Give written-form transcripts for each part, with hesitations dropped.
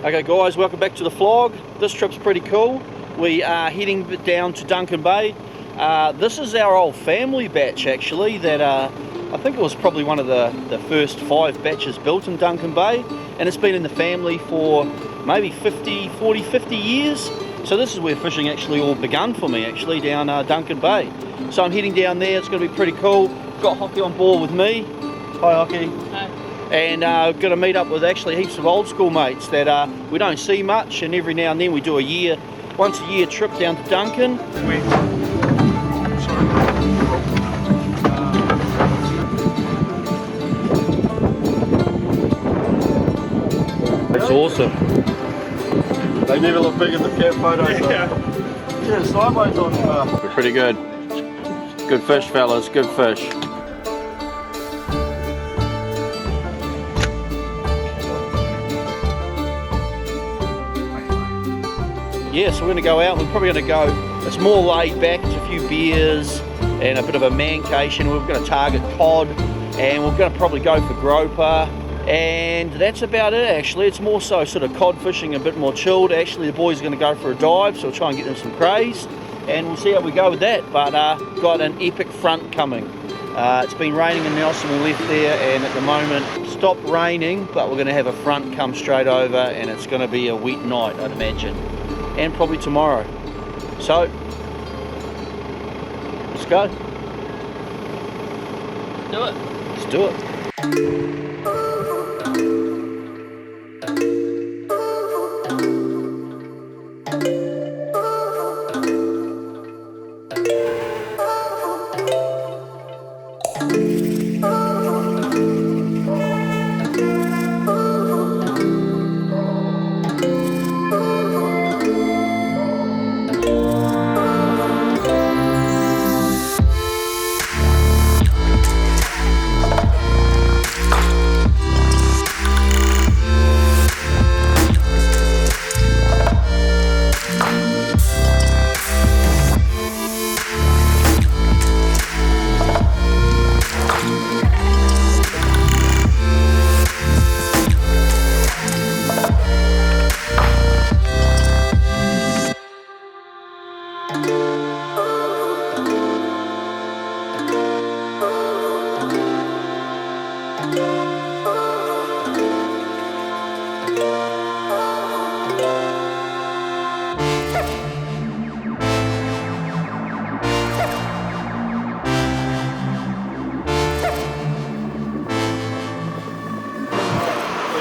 Okay guys, welcome back to the Flog. This trip's pretty cool. We are heading down to Duncan Bay. This is our old family batch actually that I think it was probably one of the first 5 batches built in Duncan Bay, and it's been in the family for maybe 50 years. So this is where fishing actually all begun for me, actually, down Duncan Bay. So I'm heading down there. It's going to be pretty cool. Got Hockey on board with me. Hi Hockey. Hi. And going to meet up with actually heaps of old school mates that we don't see much, and every now and then we do once a year trip down to Duncan. That's awesome. They never look big in the cat photos. Yeah, sideways on. We're pretty good. Good fish, fellas. Good fish. Yeah, so we're going to go out. We're probably going to go, it's more laid back, it's a few beers and a bit of a mancation. We're going to target cod, and we're going to probably go for groper, and that's about it actually. It's more so sort of cod fishing, a bit more chilled. Actually the boys are going to go for a dive, so we'll try and get them some crays, and we'll see how we go with that. But got an epic front coming. It's been raining in Nelson, we left there, and at the moment stopped raining, but we're going to have a front come straight over, and it's going to be a wet night, I'd imagine. And probably tomorrow. So let's go. Do it. Let's do it.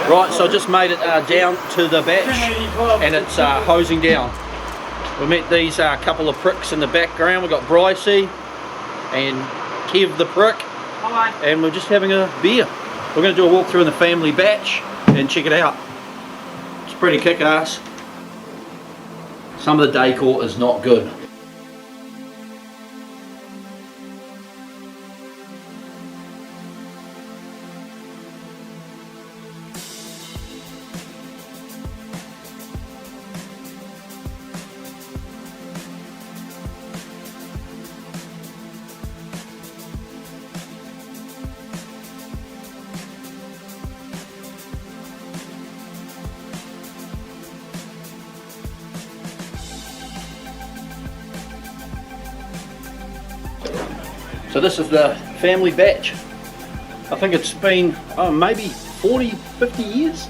Right, so I just made it down to the batch, and it's hosing down. We met these couple of pricks in the background. We've got Brycey and Kev the prick. Hi. And we're just having a beer. We're going to do a walk through in the family batch and check it out. It's pretty kick-ass. Some of the decor is not good. So this is the family batch. I think it's been maybe 40, 50 years.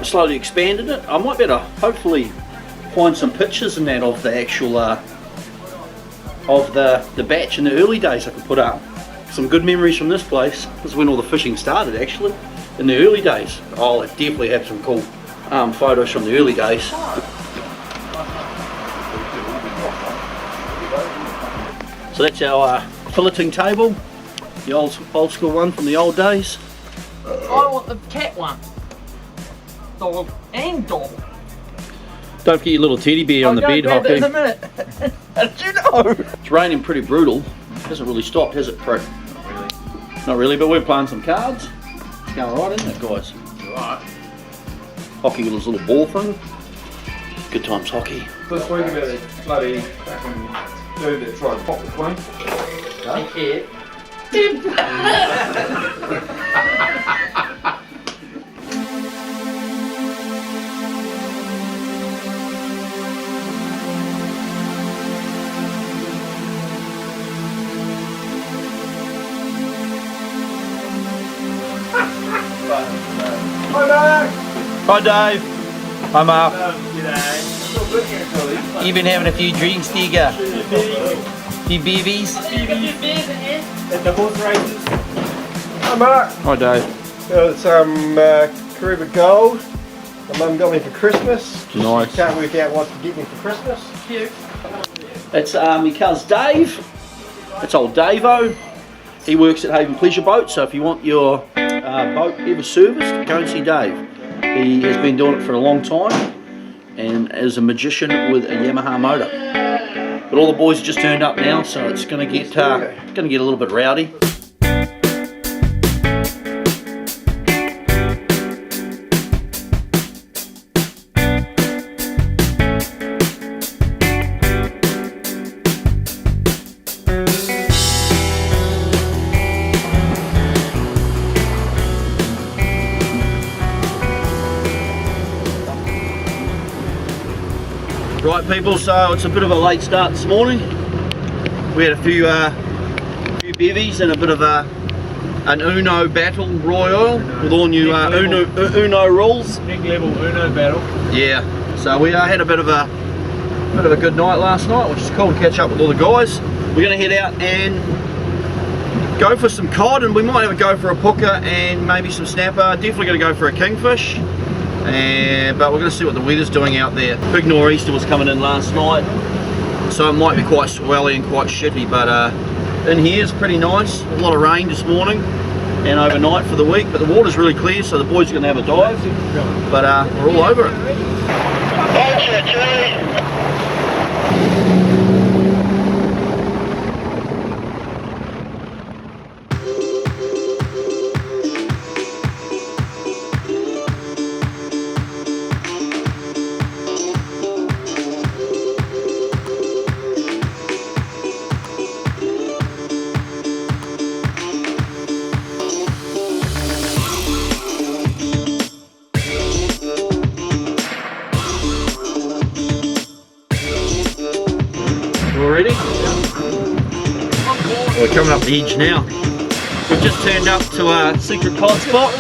Slowly expanded it. I might be able to hopefully find some pictures in that of the actual of the batch in the early days. I could put up some good memories from this place. This is when all the fishing started actually, in the early days. I'll definitely have some cool photos from the early days. So that's our filleting table, the old school one from the old days. I want the cat one. Dog and dog. Don't forget your little teddy bear on the bed, Hockey. Hockey. In a minute. How did you know? It's raining pretty brutal. Hasn't really stopped, has it, Prick? Not really, but we're playing some cards. It's going right, isn't it, guys? Right. Hockey with his little ball thing. Good times, Hockey. This week about a bloody fucking dude that tried to pop the queen. Yeah. Hi Dave. Hi Mark. G'day. You been having a few drinks, Digger? Few bevies? At the horse races. Hi Mark. Hi Dave. Got some Kariba Gold. My mum got me for Christmas. Nice. Can't work out what to get me for Christmas. Cute. It's my cousin Dave. It's old Davo. He works at Haven Pleasure Boat, so if you want your boat ever serviced, go and see Dave. He has been doing it for a long time and is a magician with a Yamaha motor. But all the boys have just turned up now, so it's going to get a little bit rowdy. Right people, so it's a bit of a late start this morning. We had a few bevies and a bit of an Uno battle royale with all new Uno rules. Big level Uno battle. Yeah, so we had a bit of a good night last night, which is cool to catch up with all the guys. We're going to head out and go for some cod, and we might have a go for a pooker and maybe some snapper. Definitely going to go for a kingfish. But we're going to see what the weather's doing out there. Big nor'easter was coming in last night, so it might be quite swelly and quite shitty, but in here it's pretty nice. A lot of rain this morning and overnight for the week, but the water's really clear, so the boys are going to have a dive, but we're all over it. Ready? We're coming up the edge now. We've just turned up to a secret cod spot.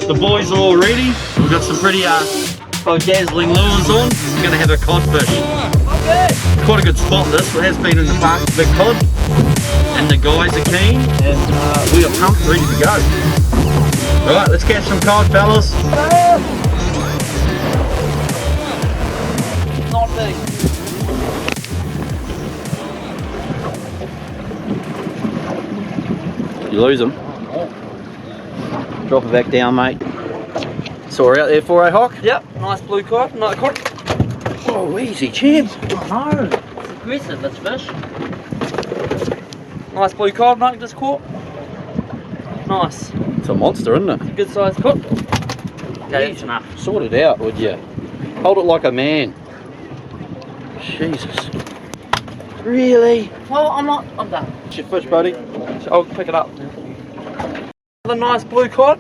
The boys are all ready. We've got some pretty dazzling lures on. We're going to have a codfish. Quite a good spot this. It has been in the past, big cod. And the guys are keen and we are pumped, ready to go. Alright, let's catch some cod, fellas. Not big. You lose them. Drop it back down, mate. So we're out there for a hawk? Yep, nice blue cod, another cod. Oh, easy, champ. I know, it's aggressive, this fish. Nice blue cod, mate, just caught. Nice. It's a monster, isn't it? Good sized cod. Okay, that's enough. Sort it out, would you? Hold it like a man. Jesus. Really? Well, I'm done. It's your fish, buddy. So I'll pick it up. Another nice blue cod.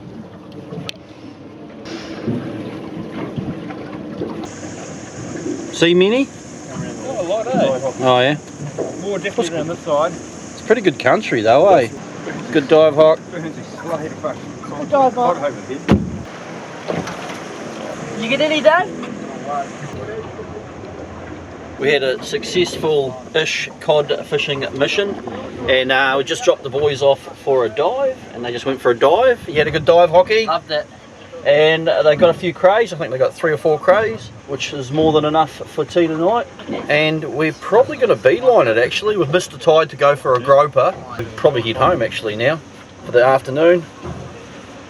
See many? Not a lot, eh? Oh yeah. More definitely around this side. It's pretty good country though, eh? Good dive hawk. Good dive, Mark. You get any, Dave? We had a successful-ish cod fishing mission, and we just dropped the boys off for a dive, and they just went for a dive. You had a good dive, Hockey? Loved it. And they got a few crays. I think they got 3 or 4 crays, which is more than enough for tea tonight. And we're probably going to beeline it actually. We've missed the tide to go for a groper. We'll probably head home actually now for the afternoon.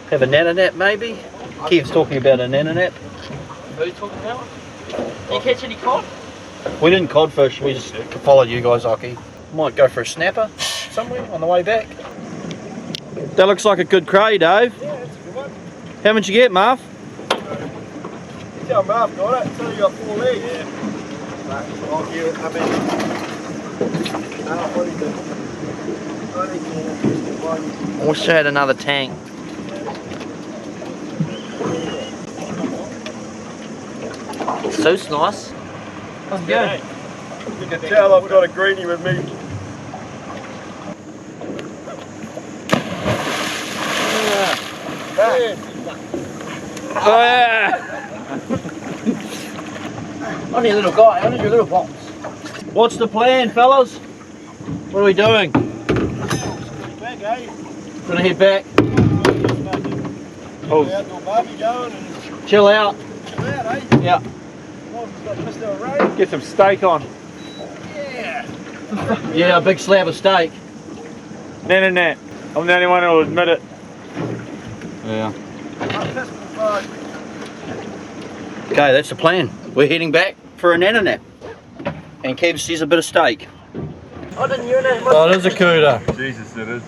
Have a nana nap maybe. Kev's talking about a nana nap. What are you talking about? Did you catch any cod? We didn't codfish, we just followed you guys, Aki. Might go for a snapper somewhere on the way back. That looks like a good cray, Dave. Yeah, that's a good one. How much you get, Marv? Tell Marv got it, tell you got 4 legs. Yeah. I'll give it, Also had another tank. So nice. That's good. You can tell I've got a greenie with me. Oh, yeah. Only a little guy, only a little box. What's the plan, fellas? What are we doing? Back, eh? Gonna head back, Oh. Outdoor barbie going and chill out. chill out, eh? Yeah. Mr. Ray. Get some steak on. Yeah. Yeah, a big slab of steak. No. I'm the only one who will admit it. Yeah. Okay, that's the plan. We're heading back for a nana nap. And Kev sees a bit of steak. I didn't hear that. Oh, it is a cooter. Jesus, it is.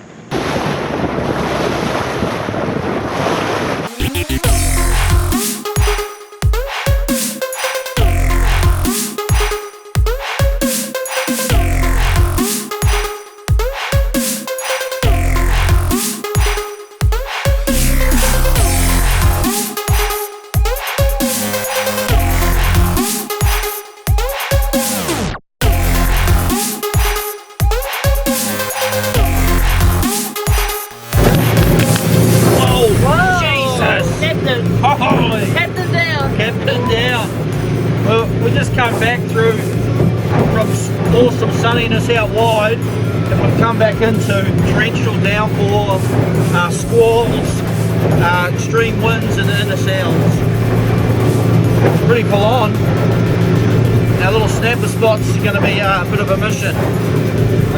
Captain down. Captain down. Well, we just come back through from awesome sunniness out wide, and we've come back into torrential downpour, squalls, extreme winds and inner sounds. Pretty full on. Our little snapper spots are going to be a bit of a mission. I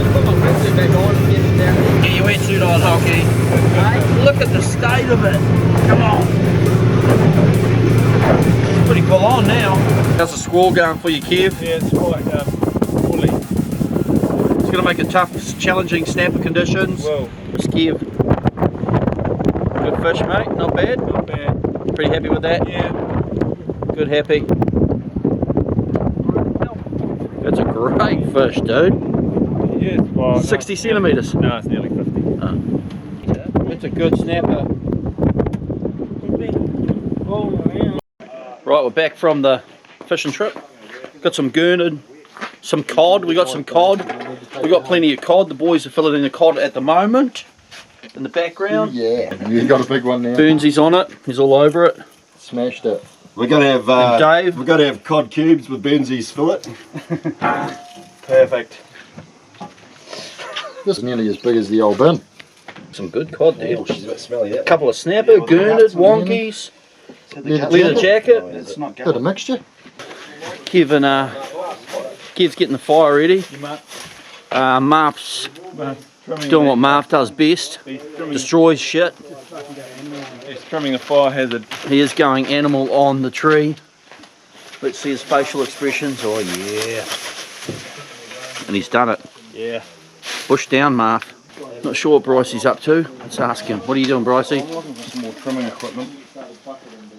can put my wetsuit back on and get it down. Get your wetsuit on, Hockey. Look at the state of it. Come on. It's pretty full on now. How's the squall going for you, Kev? Yeah, it's quite woolly. It's going to make it tough, challenging snapper conditions. Well, It's Kev. Good fish, mate. Not bad. not bad. Pretty happy with that. Yeah. Good, happy. That's a great fish, dude. Yeah, it's well, 60 centimetres. No, it's nearly 50. It's a good snapper. Right, we're back from the fishing trip. Got some gurnard, some cod. We got some cod. We got plenty of cod. The boys are filling in the cod at the moment. In the background. Yeah. You got a big one now. Burnsy's on it. He's all over it. Smashed it. We're gonna have And Dave. we're gonna have cod cubes with Burnsy's fillet. Perfect. This is nearly as big as the old bin. Some good cod there. Oh, she's a bit smelly. A couple of snapper, gurnard, wonkies, leather jacket. It's not Bit of mixture. Kev's getting the fire ready. Marf's doing what Marf does best. Destroys shit. He's trimming the fire hazard. He is going animal on the tree. Let's see his facial expressions. Oh yeah. And he's done it. Yeah. Bush down, Marf. Not sure what Brycey's up to. Let's ask him. What are you doing, Brycey? I'm looking for some more trimming equipment.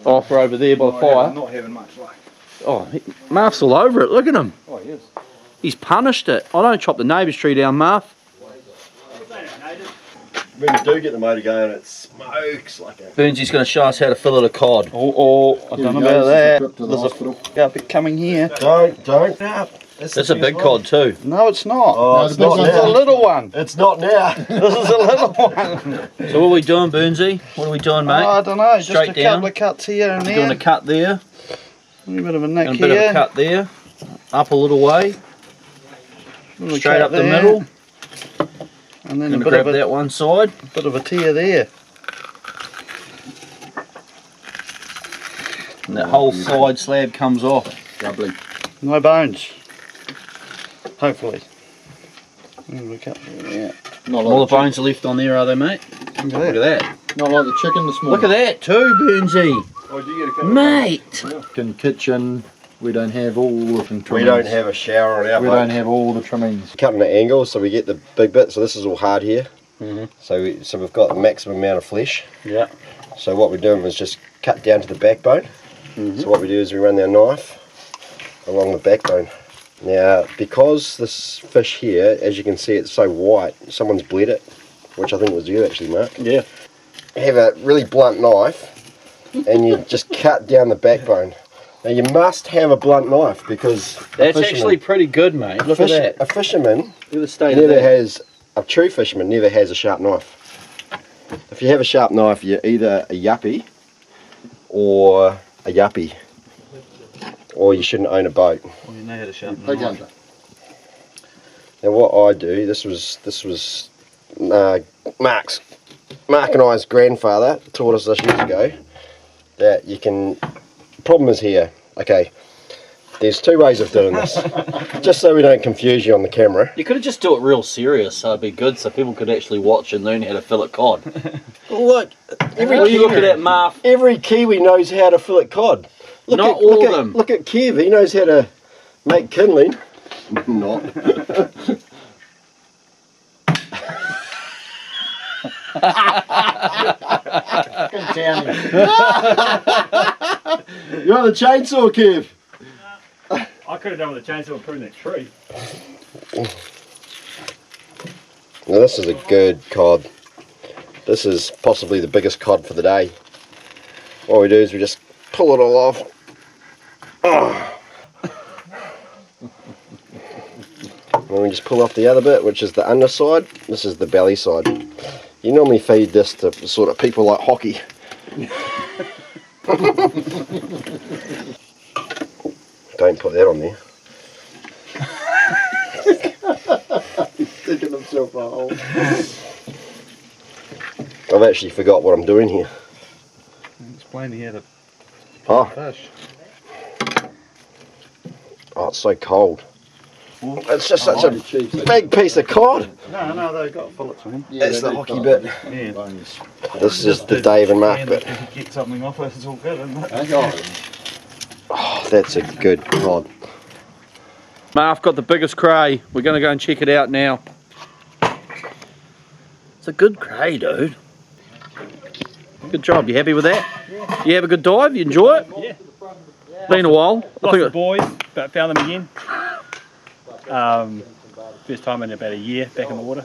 Off over there by the fire. Not having much luck. Oh, Marf's all over it. Look at him. Oh, he is. He's punished it. I don't chop the neighbour's tree down, Marf. When we do get the motor going, it smokes like a. Burnsy's going to show us how to fillet a cod. Oh, I Here don't know we about go, that. this is a trip to the There's hospital. a carpet coming here. Don't. That's a big cod too. No, it's not. Oh, No, it's the big not one's It's a now. little one. It's not now. This is a little one. So what are we doing, Burnsy? What are we doing, mate? Oh, I don't know. Just Straight a down. couple of cuts here and Doing a there. cut there, A bit of a nick and a here. bit of a cut there, up a little way, Little straight cut up the there, middle. and then Gonna a bit grab of that one side. a tear there. And that whole side slab comes off. Lovely. No bones. Hopefully. We cut there. Not All like the bones are left on there, are they, mate? Look at Look that. at that. Not like the chicken this morning. Look at that too, Burnsy. Oh, did you get a couple? Mate. In kitchen, we don't have all the trimmings. We don't have a shower on our We boat. don't have all the trimmings. Cutting at angles, so we get the big bit. So this is all hard here. So we've got the maximum amount of flesh. Yeah. So what we're doing is just cut down to the backbone. So what we do is we run our knife along the backbone. Now, because this fish here, as you can see, it's so white, someone's bled it, which I think was you actually, Mark. Yeah. Have a really blunt knife and you just cut down the backbone. Now you must have a blunt knife because That's actually pretty good, mate. Look at that. a fisherman Look at the state of never that. has, a true fisherman never has a sharp knife. If you have a sharp knife, you're either a yuppie or a yuppie. or you shouldn't own a boat. Well, you know how to sharpen Pig the under. Now what I do, this was Mark and I's grandfather taught us this years ago, that you can, problem is here, okay, there's two ways of doing this, just so we don't confuse you on the camera. You could have just do it real serious, so it'd be good, so people could actually watch and learn how to fillet cod. Look, every What are you looking at, Marv? Every Kiwi knows how to fillet cod. Not all of them. Look at Kev, he knows how to make kindling. Not. You want the chainsaw, Kev? I could have done with a chainsaw and put in that tree. Now this is a good cod. This is possibly the biggest cod for the day. What we do is we just pull it all off. Oh. And we just pull off the other bit, which is the underside. This is the belly side. You normally feed this to sort of people like hockey. Don't put that on there. He's digging himself a hole. I've actually forgot what I'm doing here. Explain how to Oh, fish. oh, it's so cold. It's just such a big piece of cod. No, they've got fillets on them. That's the hockey bit. Yeah. This is the Dave and Mark bit. If you get something off it, it's all good, isn't it? Oh, that's a good cod. Marv got the biggest cray. We're going to go and check it out now. It's a good cray, dude. Good job. You happy with that? Yeah. You have a good dive? You enjoy it? Yeah. Been a while. Lost the boys, but found them again. First time in about a year back in the water.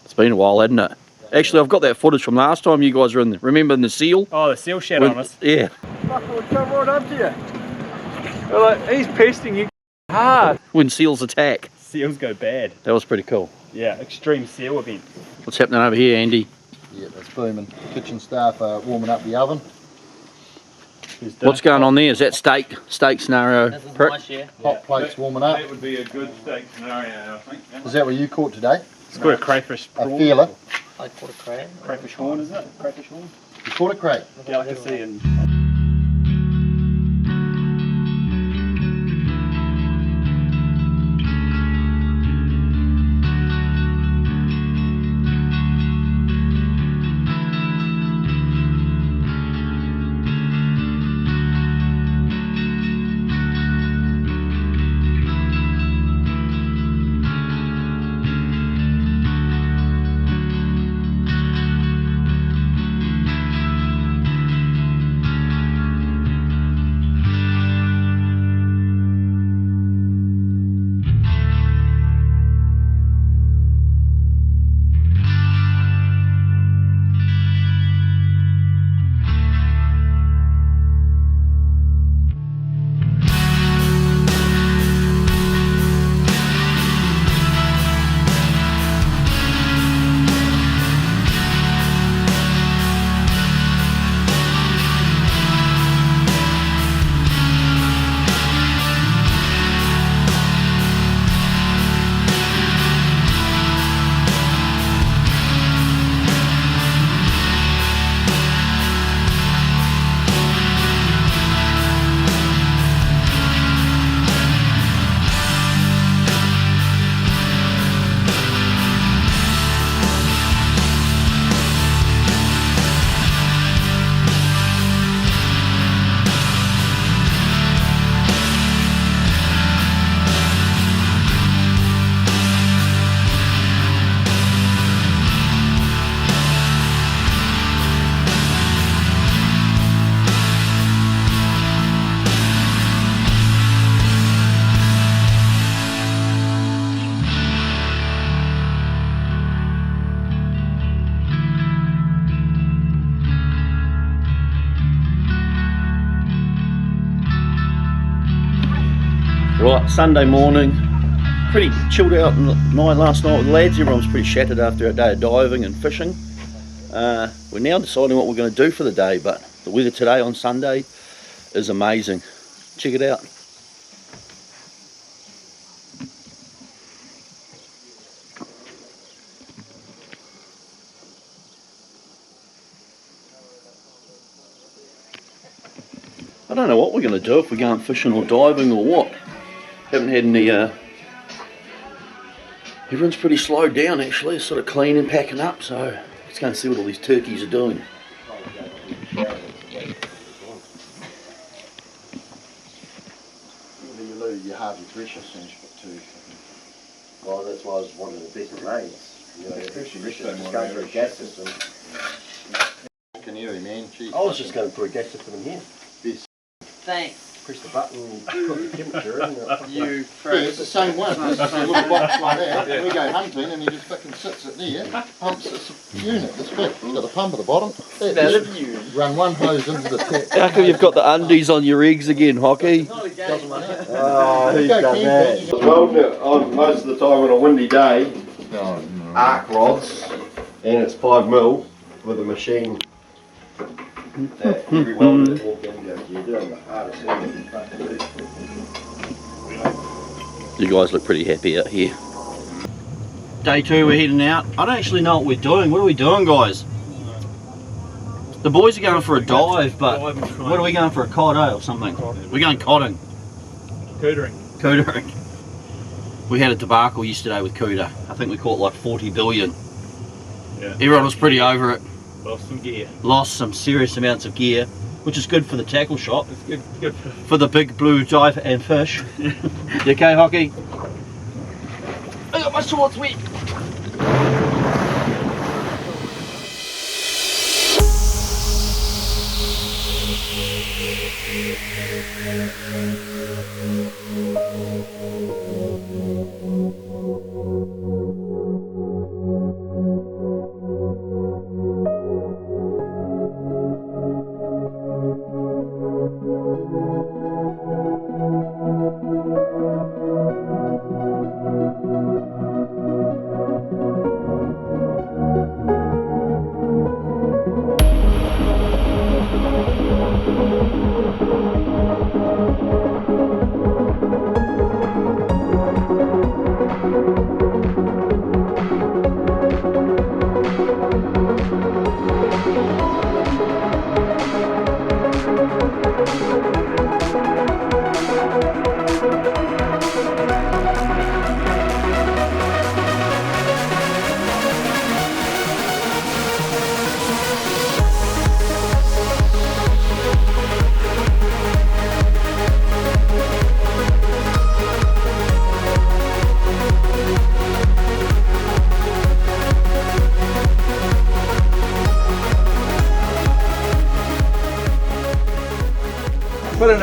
It's been a while, hasn't it? Actually, I've got that footage from last time you guys were in. Remember in the seal? Oh, the seal shat on us. Yeah. Fuck, it would come right up to you. Well, like, he's pesting you hard. When seals attack. Seals go bad. That was pretty cool. Yeah, extreme seal event. What's happening over here, Andy? Yeah, that's booming. Kitchen staff are warming up the oven. What's going on there? Is that steak scenario? This is nice, yeah. Hot plates warming up. That would be a good steak scenario, I think. Is that what you caught today? It's got a crayfish A prawn. feeler. I caught a crab. Crayfish horn, isn't it? Crayfish horn. You caught it great. Delicacy and... Right, Sunday morning. Pretty chilled out last night with the lads. Everyone's pretty shattered after a day of diving and fishing. We're now deciding what we're going to do for the day, but the weather today on Sunday is amazing. Check it out. I don't know what we're going to do, if we're going fishing or diving or what. Haven't had any, everyone's pretty slowed down actually, sort of cleaning, packing up, so let's go and see what all these turkeys are doing. You lose your hardly pressure since too. Well, that's why I was wanting the decent rains. You know, just going through a gas system. Canary man, cheese. I was just going through a gas system in here. Thanks. Press the button, you put the temperature in. You Yeah, it's the same one. It's a little box like that. We go hunting and he just fucking sits it there. Pumps, it's a unit this big. It's got a pump at the bottom. Run one hose into the tap. How come you've got the undies on your eggs again, Hockey? Doesn't run out. Oh, who's done that? Well, most of the time on a windy day, arc rods, and it's 5mm with a machine that every welder that walk in goes, you're doing the hardest thing that you fucking do. You guys look pretty happy out here. Day 2, we're heading out. I don't actually know what we're doing. What are we doing, guys? The boys are going for a dive, but what are we going for, a cod or something? We're going codding. Cootering. We had a debacle yesterday with cooter. I think we caught like 40 billion. Yeah. Everyone was pretty over it. Lost some gear. Lost some serious amounts of gear, which is good for the tackle shop. It's good. For the big blue dive and fish. You okay, Hockey? I got my shorts wet.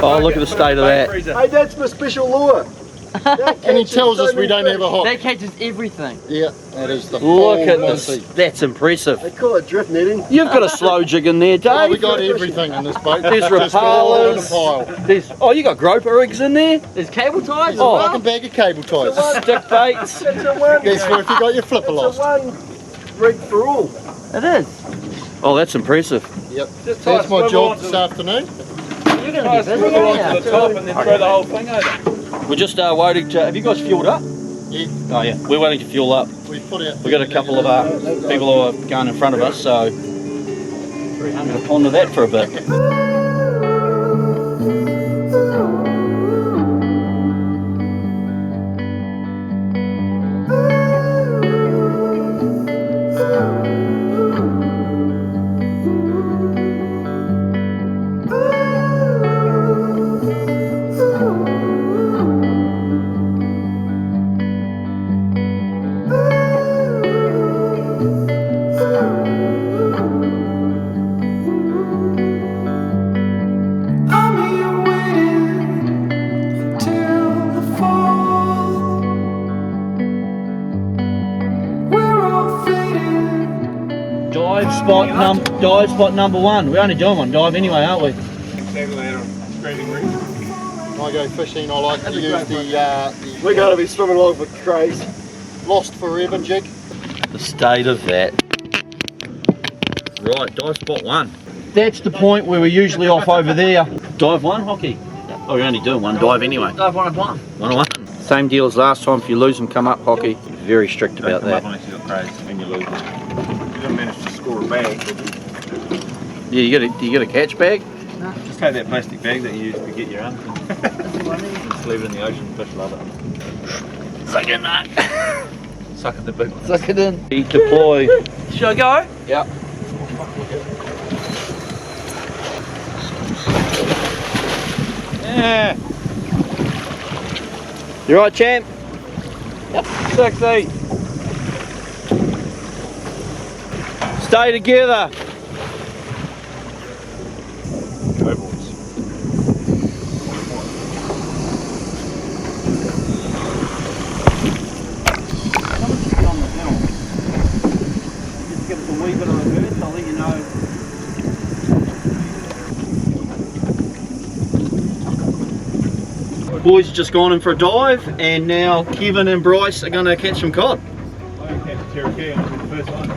Oh, look at the state of that. Hey, that's my special lure. And he tells us we don't have a hook. That catches everything. Yeah, that is the Look at full this. Monty. That's impressive. They call it drift netting. You've got a slow jig in there, Oh, we Dave. got everything in this boat. There's Just got all in a pile. There's, oh, you got groper rigs in there? There's cable ties as Oh. Fucking well. bag of cable ties. Stick baits. It's a one. Guess what if you got your flipper It's a lost? one rig for all. It is. Oh, that's impressive. Yep. Just tie That's my swivel job onto this the- afternoon. You're going Tie to be busy, swivel onto aren't the you? top and then throw the whole thing over. We're just waiting to. Have you guys fueled up? Yeah, Oh yeah, we're waiting to fuel up. we put out. We've got a couple of people who are going in front of us, so I'm going to ponder that for a bit. Dive spot number 1. We're only doing one dive anyway, aren't we? Exactly that on scraping rig. When I go fishing, I like to use the We're going to be swimming along for craze. Lost Forever jig. The state of that. Right, dive spot 1. That's the point where we're usually off over there. Dive 1, Hockey. Oh, you're only doing one dive anyway. Dive one of one. 1-on-1. Same deal as last time. If you lose them, come up, Hockey. Very strict about Don't come that. up unless you've got craze and you lose them. You don't manage to score a bag. Yeah, you get a catch bag. Just take that plastic bag that you use to get your arms in. Just leave it in the ocean, fish love it. Suck in that. Suck at the big one. Suck it in. Deploy. Should I go? Yep. Yeah. You right, champ? Yep. 6-8. Stay together. Go boys. Just give us a wee bit of reverse, I'll let you know. Boys have just gone in for a dive, and now Kevin and Bryce are going to catch some cod. I can catch a Cherokee on the first one.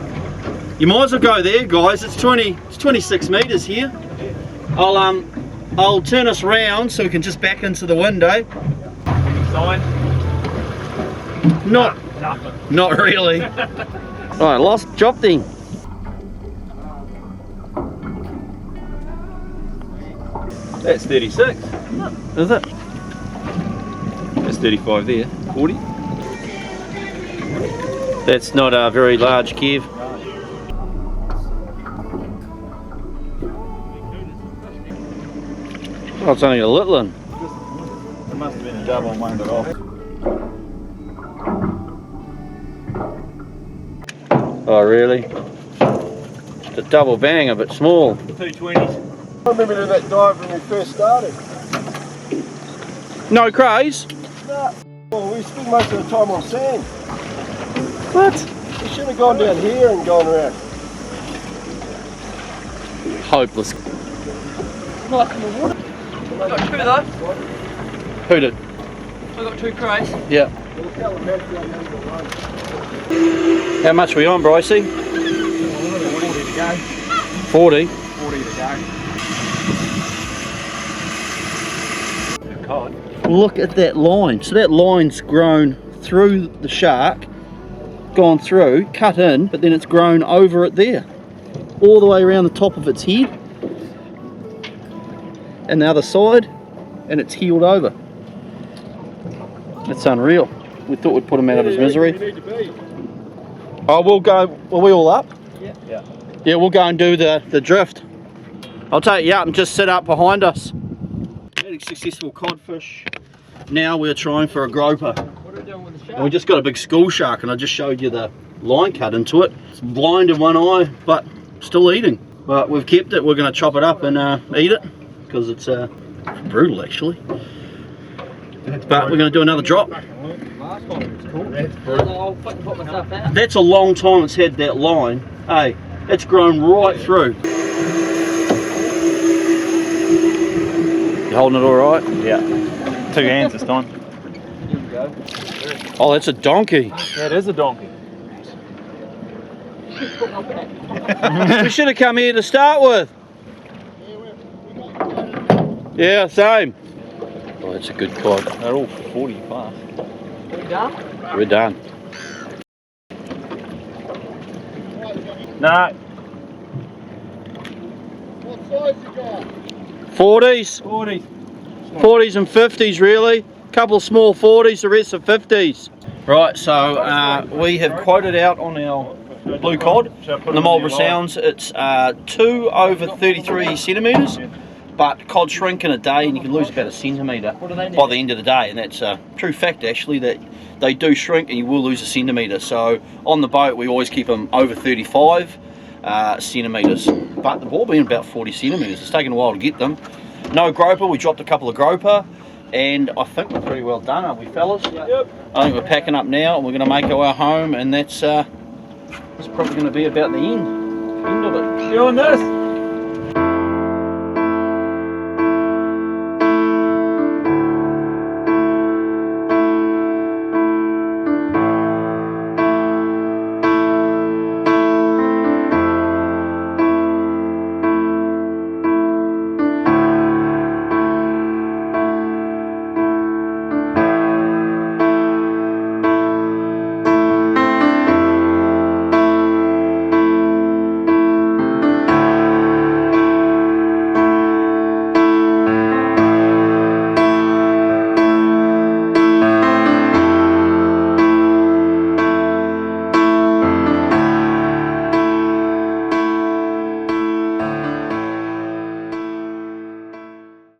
You might as well go there, guys. It's 26 metres here. I'll turn us round so we can just back into the window. Sign? Not really. Right, lost drop thing. That's 36. Is it? That's 35 there. 40? That's not a very large, Kev. Oh, it's only a little one. It must have been a double and one got off. Oh, really? Just a double banger, but small. 220s. I remember doing that dive when we first started. No craze? Nah. Well, we spend most of the time on sand. What? We should have gone down here and gone around. Hopeless. Nice in the water. I got two though. Who did? I got two crays. Yeah. How much are we on, Brycey? 40 to go. 40? 40 to go. Cod. Look at that line. So that line's grown through the shark, gone through, cut in, but then it's grown over it there. All the way around the top of its head. And the other side, and it's healed over. That's unreal. We thought we'd put him out of his misery. Oh, we'll go, are we all up? Yeah. Yeah, we'll go and do the drift. I'll take you up and just sit up behind us. Had a successful codfish. Now we're trying for a groper. What are we doing with the And we shark? just got a big school shark, and I just showed you the line cut into it. It's blind in one eye, but still eating. But we've kept it. We're going to chop it up and eat it, because it's brutal actually. But we're going to do another drop. Last one was cool. I'll fucking put myself out. That's a long time it's had that line. Hey, it's grown right through. You holding it all right? Yeah. 2 hands this time. Here we go. Oh, that's a donkey. Yeah, it is a donkey. We should have come here to start with. Yeah, same. Oh, that's a good cod. They're all 40 plus. Are we done? We're done. No. What size you got? 40s. 40. 40s and 50s really. Couple of small 40s, the rest are 50s. Right, so we have quoted out on our blue cod, the Marlborough Sounds. It's 2 over 33 centimetres, but cod shrink in a day and you can lose about a centimetre What do they need? by the end of the day, and that's a true fact actually, that they do shrink and you will lose a centimetre. So on the boat we always keep them over 35 centimetres, but the ball being about 40 centimetres. It's taken a while to get them. No groper, we dropped a couple of groper, and I think we're pretty well done, aren't we, fellas? Yep. I think we're packing up now, and we're going to make our way home, and that's probably going to be about the end of it. You on this?